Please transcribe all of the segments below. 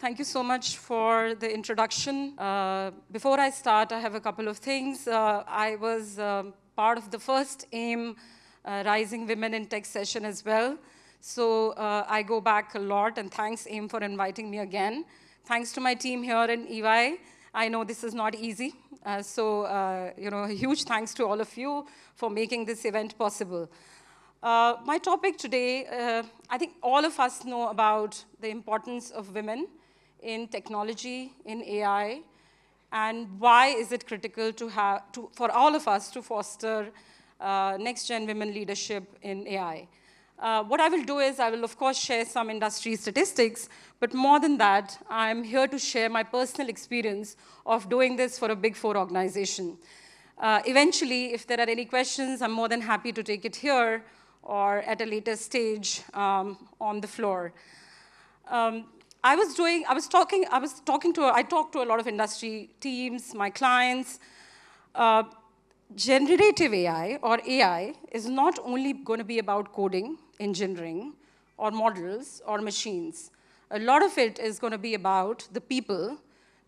Thank you so much for the introduction. Before I start, I have a couple of things. I was part of the first AIM Rising Women in Tech session as well. So I go back a lot, and thanks AIM for inviting me again. Thanks to my team here in EY. I know this is not easy. A huge thanks to all of you for making this event possible. My topic today, I think all of us know about the importance of women in technology, in AI, and why is it critical for all of us to foster next-gen women leadership in AI. What I will do is I will, of course, share some industry statistics, but more than that, I'm here to share my personal experience of doing this for a Big Four organization. Eventually, if there are any questions, I'm more than happy to take it here or at a later stage on the floor. I talked to a lot of industry teams, my clients. Generative AI or AI is not only going to be about coding, engineering, or models, or machines. A lot of it is going to be about the people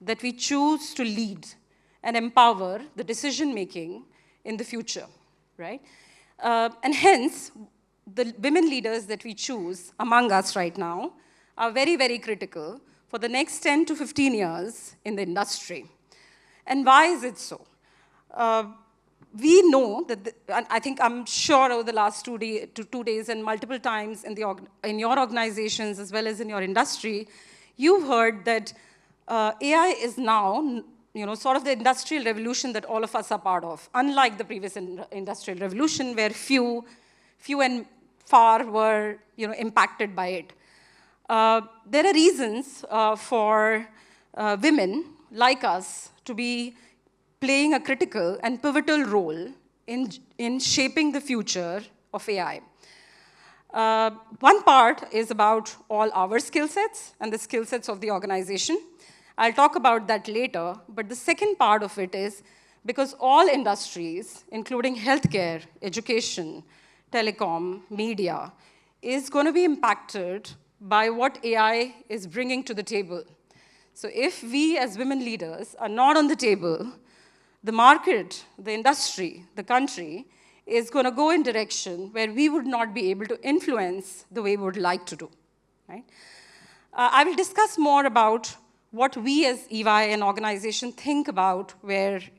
that we choose to lead and empower the decision-making in the future, right? And hence, the women leaders that we choose among us right now are very, very critical for the next 10 to 15 years in the industry. And why is it so? We know that, and I think I'm sure over the last 2 days and multiple times in your organizations as well as in your industry, you've heard that AI is now sort of the industrial revolution that all of us are part of, unlike the previous industrial revolution where few and far were impacted by it. There are reasons for women like us to be playing a critical and pivotal role in shaping the future of AI. One part is about all our skill sets and the skill sets of the organization. I'll talk about that later, but the second part of it is because all industries, including healthcare, education, telecom, media, is going to be impacted by what AI is bringing to the table. So if we as women leaders are not on the table, the market, the industry, the country is going to go in a direction where we would not be able to influence the way we would like to do, right? I will discuss more about what we as EY and organization think about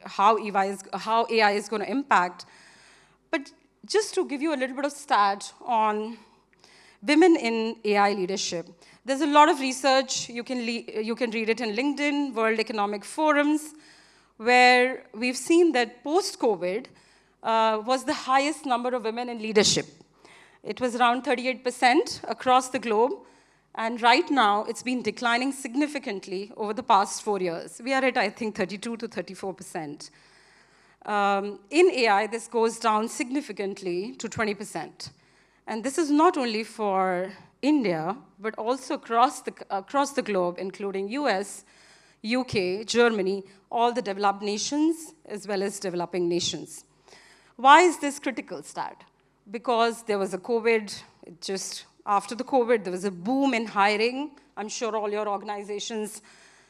how AI is going to impact. But just to give you a little bit of stat on women in AI leadership, there's a lot of research. You can read it in LinkedIn, World Economic Forums, where we've seen that post-COVID was the highest number of women in leadership. It was around 38% across the globe, and right now it's been declining significantly over the past 4 years. We are at, I think, 32 to 34%. In AI, this goes down significantly to 20%. And this is not only for India, but also across the globe, including US, UK, Germany, all the developed nations, as well as developing nations. Why is this critical stat? Because there was a COVID, after the COVID, there was a boom in hiring. I'm sure all your organizations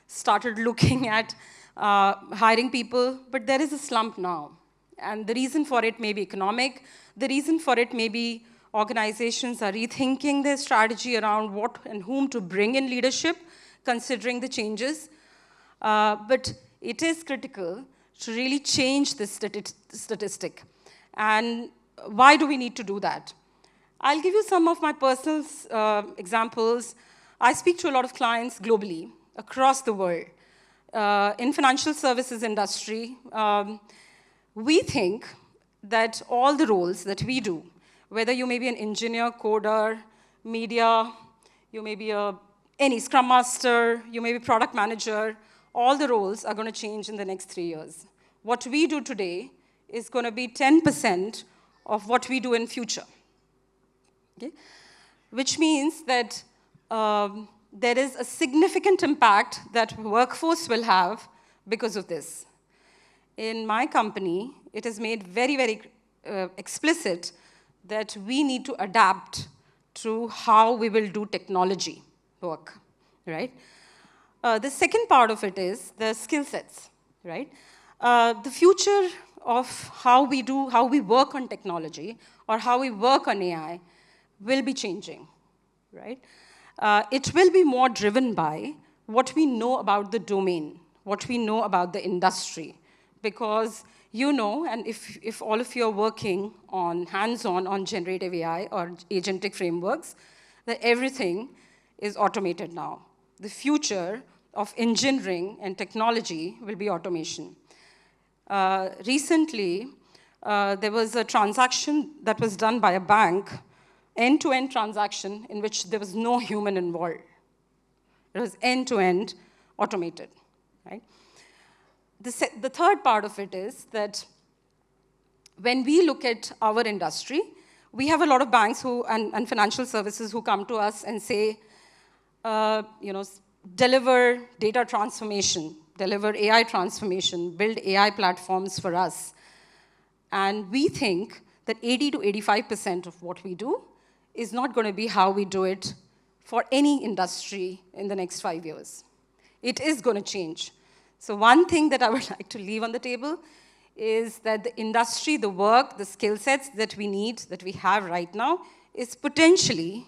started looking at hiring people, but there is a slump now. And the reason for it may be economic. The reason for it may be organizations are rethinking their strategy around what and whom to bring in leadership, considering the changes. But it is critical to really change this statistic. And why do we need to do that? I'll give you some of my personal examples. I speak to a lot of clients globally, across the world. In financial services industry, we think that all the roles that we do, whether you may be an engineer, coder, media, you may be any Scrum Master, you may be product manager, all the roles are going to change in the next 3 years. What we do today is going to be 10% of what we do in future. Okay? Which means that there is a significant impact that workforce will have because of this. In my company, it is made very, very explicit that we need to adapt to how we will do technology work, right? The second part of it is the skill sets, right? The future of how we work on technology or how we work on AI will be changing, right? It will be more driven by what we know about the domain, what we know about the industry, because you know, and if all of you are working on hands-on on generative AI or agentic frameworks, that everything is automated now. The future of engineering and technology will be automation. Recently, there was a transaction that was done by a bank, end-to-end transaction in which there was no human involved. It was end-to-end automated, right? The third part of it is that when we look at our industry, we have a lot of banks and financial services who come to us and say, deliver data transformation, deliver AI transformation, build AI platforms for us. And we think that 80 to 85% of what we do is not going to be how we do it for any industry in the next 5 years. It is going to change. So one thing that I would like to leave on the table is that the industry, the work, the skill sets that we need, that we have right now, is potentially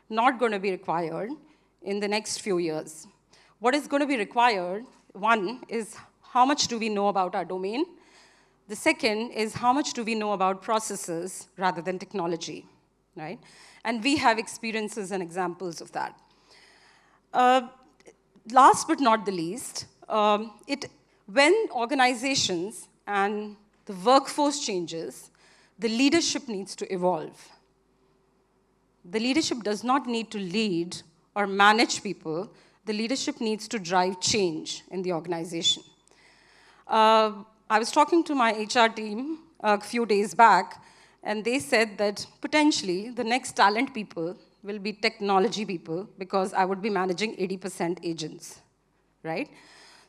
not going to be required in the next few years. What is going to be required, one, is how much do we know about our domain? The second is how much do we know about processes rather than technology, right? And we have experiences and examples of that. Last but not the least, when organizations and the workforce changes, the leadership needs to evolve. The leadership does not need to lead or manage people. The leadership needs to drive change in the organization. I was talking to my HR team a few days back, and they said that potentially the next talent people will be technology people because I would be managing 80% agents, right?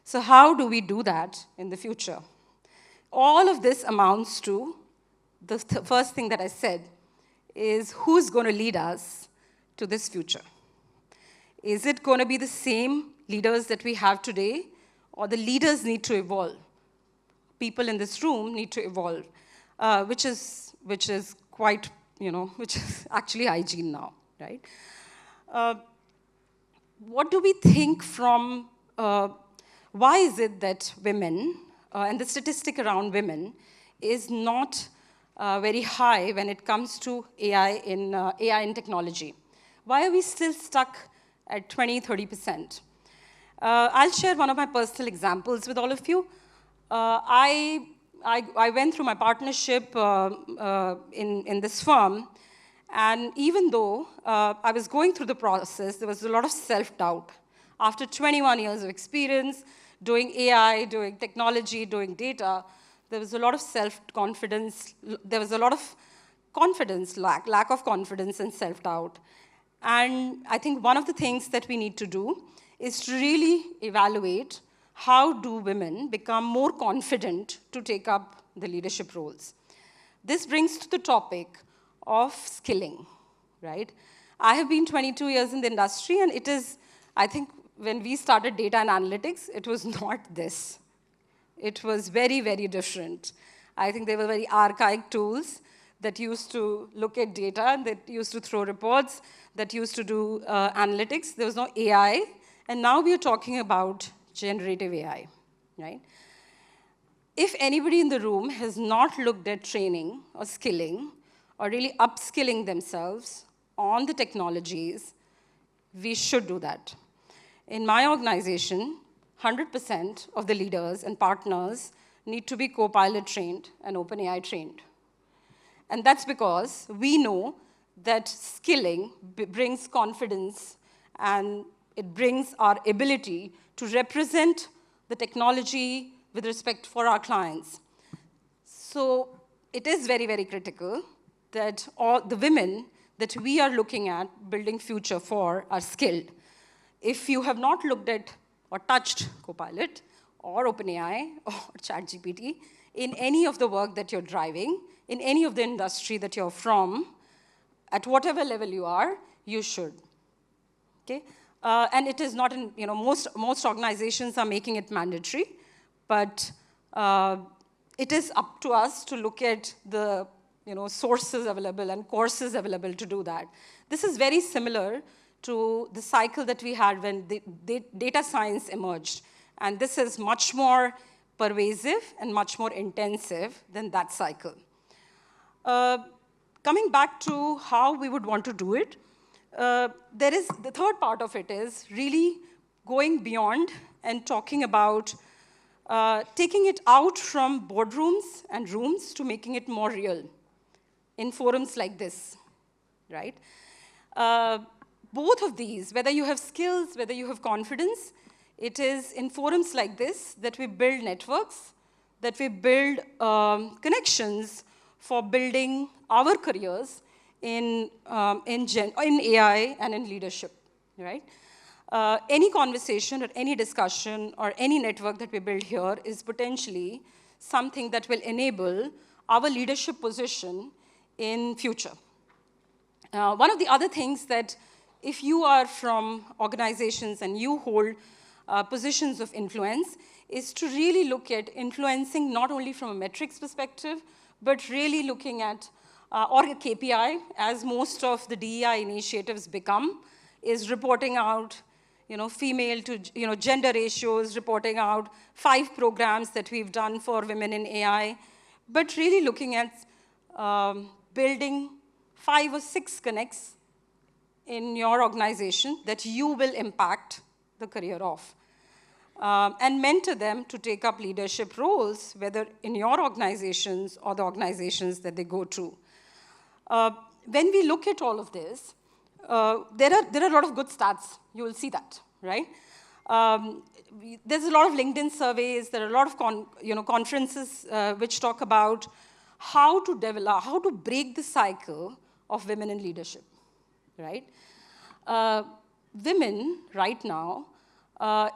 So how do we do that in the future? All of this amounts to the first thing that I said is who's going to lead us to this future? Is it going to be the same leaders that we have today, or the leaders need to evolve? People in this room need to evolve, which is quite, which is actually hygiene now, right? What do we think from, why is it that women, and the statistic around women is not very high when it comes to AI in technology? Why are we still stuck at 20, 30%? I'll share one of my personal examples with all of you. I went through my partnership in this firm, and even though I was going through the process, there was a lot of self-doubt. After 21 years of experience doing AI, doing technology, doing data, there was a lot of self-confidence. There was a lot of confidence, lack of confidence and self-doubt. And I think one of the things that we need to do is to really evaluate how do women become more confident to take up the leadership roles. This brings to the topic of skilling, right? I have been 22 years in the industry, and it is, I think, when we started data and analytics, it was not this. It was very, very different. I think they were very archaic tools that used to look at data, that used to throw reports, that used to do analytics. There was no AI, and now we are talking about generative AI, right? If anybody in the room has not looked at training or skilling or really upskilling themselves on the technologies, we should do that. In my organization, 100% of the leaders and partners need to be Copilot trained and OpenAI trained. And that's because we know that skilling brings confidence, and it brings our ability to represent the technology with respect for our clients. So it is very, very critical that all the women that we are looking at building future for are skilled. If you have not looked at or touched Copilot or OpenAI or ChatGPT in any of the work that you're driving, in any of the industry that you're from, at whatever level you are, you should. Okay? And it is not in, most organizations are making it mandatory, but it is up to us to look at the sources available and courses available to do that. This is very similar to the cycle that we had when the data science emerged. And this is much more pervasive and much more intensive than that cycle. Coming back to how we would want to do it, there is the third part of it is really going beyond and talking about taking it out from boardrooms and rooms to making it more real in forums like this, right? Both of these, whether you have skills, whether you have confidence, it is in forums like this that we build networks, that we build connections for building our careers in AI and in leadership, right? Any conversation or any discussion or any network that we build here is potentially something that will enable our leadership position in future. One of the other things that if you are from organizations and you hold positions of influence is to really look at influencing not only from a metrics perspective, but really looking at, or a KPI, as most of the DEI initiatives become, is reporting out female to gender ratios, reporting out 5 programs that we've done for women in AI, but really looking at building 5 or 6 connects in your organization that you will impact the career of. And mentor them to take up leadership roles, whether in your organizations or the organizations that they go to. When we look at all of this, there are a lot of good stats. You will see that, right? There's a lot of LinkedIn surveys. There are a lot of conferences which talk about how to develop, how to break the cycle of women in leadership, right? Women right now,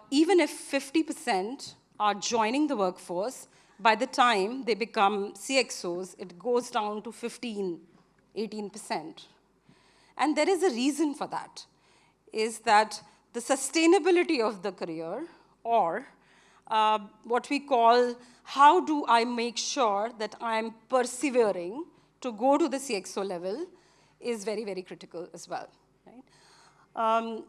even if 50% are joining the workforce, by the time they become CXOs, it goes down to 15, 18%. And there is a reason for that, is that the sustainability of the career, or what we call, how do I make sure that I'm persevering to go to the CXO level, is very, very critical as well, right?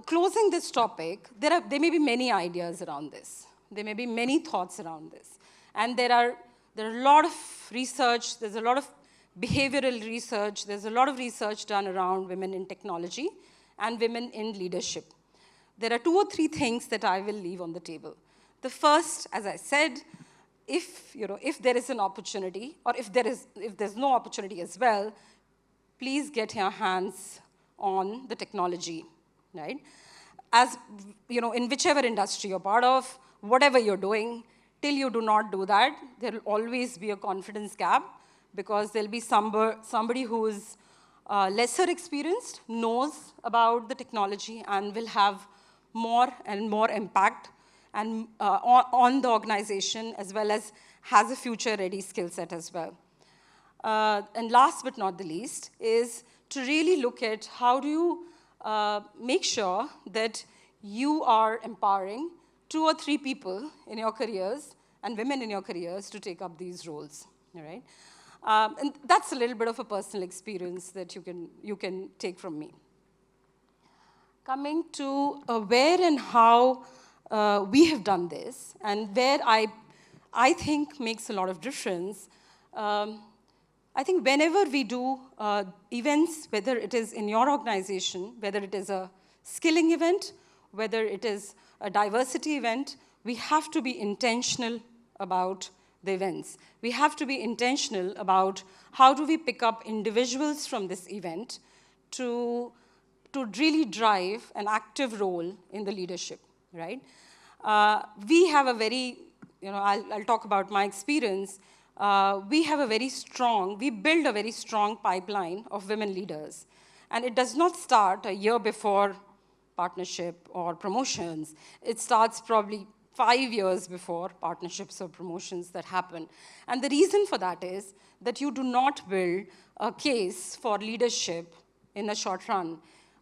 Closing this topic, there may be many ideas around this. There may be many thoughts around this. And there are a lot of research, there's a lot of behavioral research, there's a lot of research done around women in technology and women in leadership. There are 2 or 3 things that I will leave on the table. The first, as I said, if there is an opportunity, or if there's no opportunity as well, please get your hands on the technology, right? As in whichever industry you're part of, whatever you're doing, till you do not do that, there will always be a confidence gap, because there'll be somebody who's lesser experienced, knows about the technology, and will have more and more impact and on the organization, as well as has a future-ready skill set as well. And last but not the least is to really look at how do you make sure that you are empowering 2 or 3 people in your careers and women in your careers to take up these roles, all right? And that's a little bit of a personal experience that you can take from me. Coming to where and how we have done this, and where I think makes a lot of difference. I think whenever we do events, whether it is in your organization, whether it is a skilling event, whether it is a diversity event, we have to be intentional about the events. We have to be intentional about how do we pick up individuals from this event to really drive an active role in the leadership, right? We have a very, I'll talk about my experience. We build a very strong pipeline of women leaders. And it does not start a year before partnership or promotions. It starts probably 5 years before partnerships or promotions that happen. And the reason for that is that you do not build a case for leadership in a short run.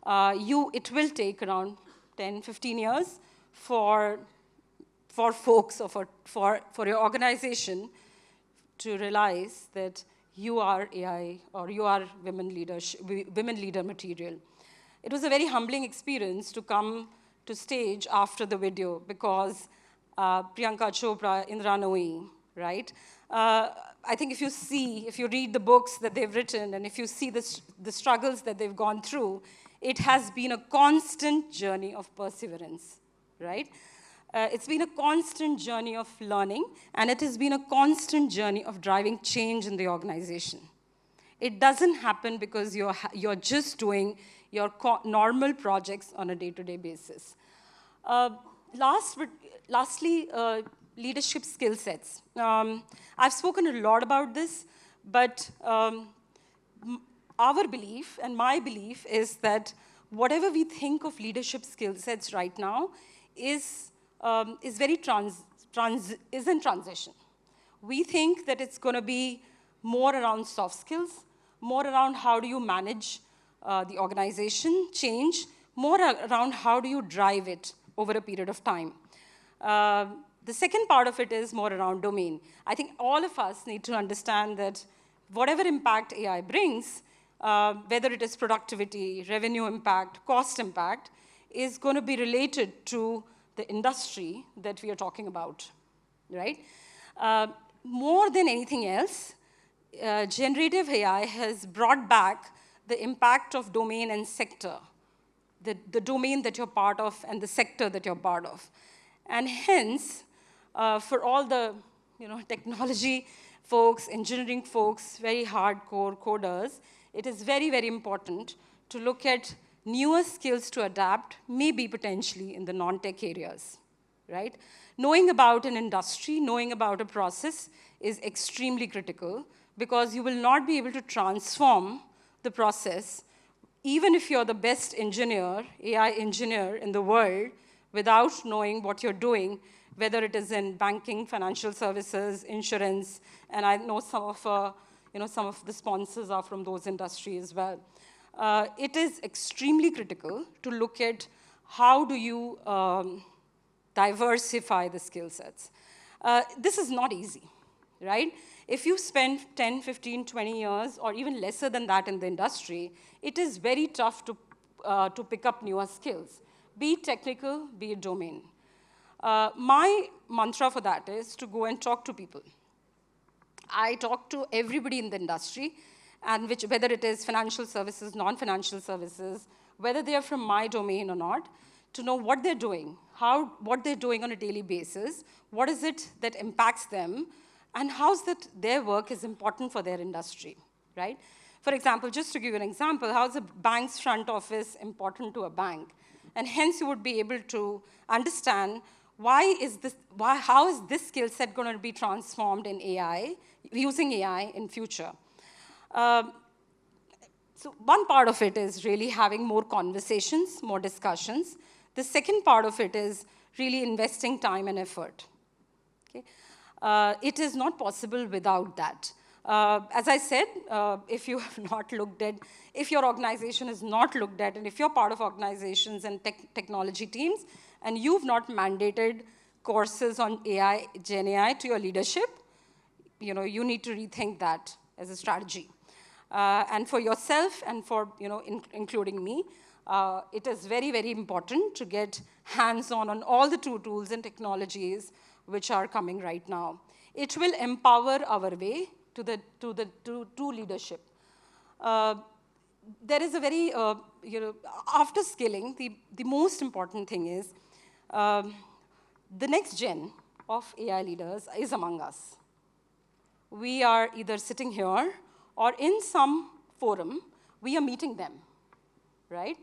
it will take around 10, 15 years for folks or for your organization to realize that you are AI or you are women leader material. It was a very humbling experience to come to stage after the video because Priyanka Chopra, Indra Nooyi, right? I think if you read the books that they've written and if you see the struggles that they've gone through, it has been a constant journey of perseverance, right? It's been a constant journey of learning, and it has been a constant journey of driving change in the organization. It doesn't happen because you're just doing your normal projects on a day-to-day basis. Lastly, leadership skill sets. I've spoken a lot about this, but our belief and my belief is that whatever we think of leadership skill sets right now is in transition. We think that it's going to be more around soft skills, more around how do you manage the organization change, more around how do you drive it over a period of time. The second part of it is more around domain. I think all of us need to understand that whatever impact AI brings, whether it is productivity, revenue impact, cost impact, is going to be related to the industry that we are talking about, right? More than anything else, generative AI has brought back the impact of domain and sector, the domain that you're part of and the sector that you're part of. And hence, for all the technology folks, engineering folks, very hardcore coders, it is very, very important to look at newer skills to adapt, maybe potentially in the non-tech areas, right? Knowing about an industry, knowing about a process is extremely critical because you will not be able to transform the process even if you're the best engineer, AI engineer in the world, without knowing what you're doing, whether it is in banking, financial services, insurance, and I know some of the sponsors are from those industries as well. It is extremely critical to look at how do you diversify the skill sets. This is not easy, right? If you spend 10, 15, 20 years, or even lesser than that in the industry, it is very tough to pick up newer skills, be it technical, be it domain. My mantra for that is to go and talk to people. I talk to everybody in the industry, and whether it is financial services, non-financial services, whether they are from my domain or not, to know what they're doing, what they're doing on a daily basis, what is it that impacts them, and how's that their work is important for their industry, right? For example, just to give you an example, how is a bank's front office important to a bank? And hence, you would be able to understand how is this skill set going to be transformed in AI, using AI in future. So one part of it is really having more conversations, more discussions. The second part of it is really investing time and effort. Okay? It is not possible without that. As I said, if you have not looked at, if your organization is not looked at, and if you're part of organizations and technology teams, and you've not mandated courses on AI, Gen AI to your leadership, you need to rethink that as a strategy. And for yourself and for, including me, it is very, very important to get hands-on on all the tools and technologies which are coming right now. It will empower our way to leadership. There is a very, after skilling, the most important thing is the next gen of AI leaders is among us. We are either sitting here or in some forum, we are meeting them, right?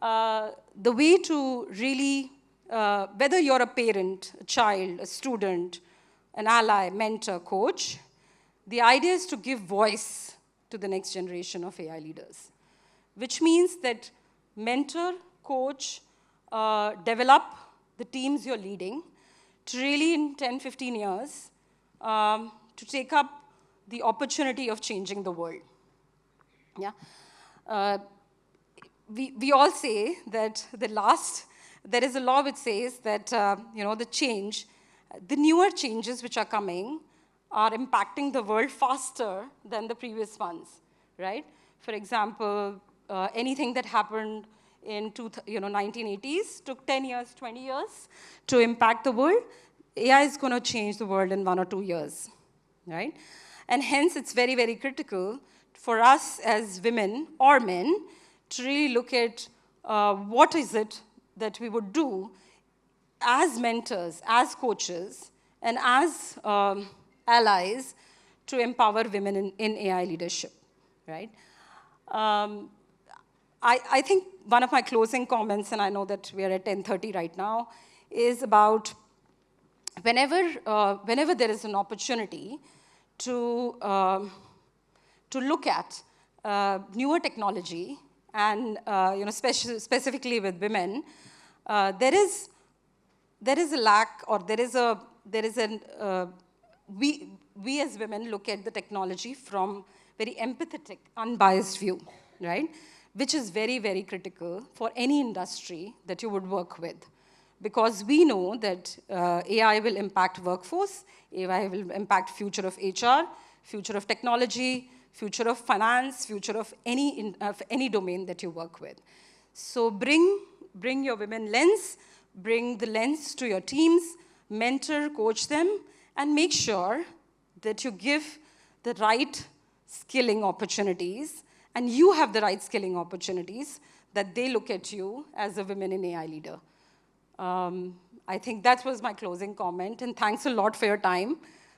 The way to really, whether you're a parent, a child, a student, an ally, mentor, coach, the idea is to give voice to the next generation of AI leaders, which means that mentor, coach, develop the teams you're leading to really, in 10, 15 years, to take up the opportunity of changing the world. Yeah. we all say that there is a law which says that, the newer changes which are coming are impacting the world faster than the previous ones, right? For example, anything that happened in 1980s took 10 years, 20 years to impact the world. AI is going to change the world in 1 or 2 years, right? And hence, it's very, very critical for us as women or men to really look at what is it that we would do as mentors, as coaches, and as allies to empower women in AI leadership, right? I think one of my closing comments, and I know that we are at 10:30 right now, is about whenever there is an opportunity to look at newer technology, and specifically with women, there is a lack, or we as women look at the technology from very empathetic, unbiased view, right? Which is very, very critical for any industry that you would work with. Because we know that AI will impact workforce, AI will impact future of HR, future of technology, future of finance, future of any domain that you work with. So bring your women lens, bring the lens to your teams, mentor, coach them, and make sure that you give the right skilling opportunities, and you have the right skilling opportunities, that they look at you as a women in AI leader. I think that was my closing comment, and thanks a lot for your time.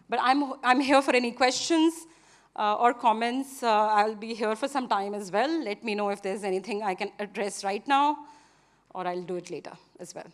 But I'm here for any questions or comments. I'll be here for some time as well. Let me know if there's anything I can address right now, or I'll do it later as well.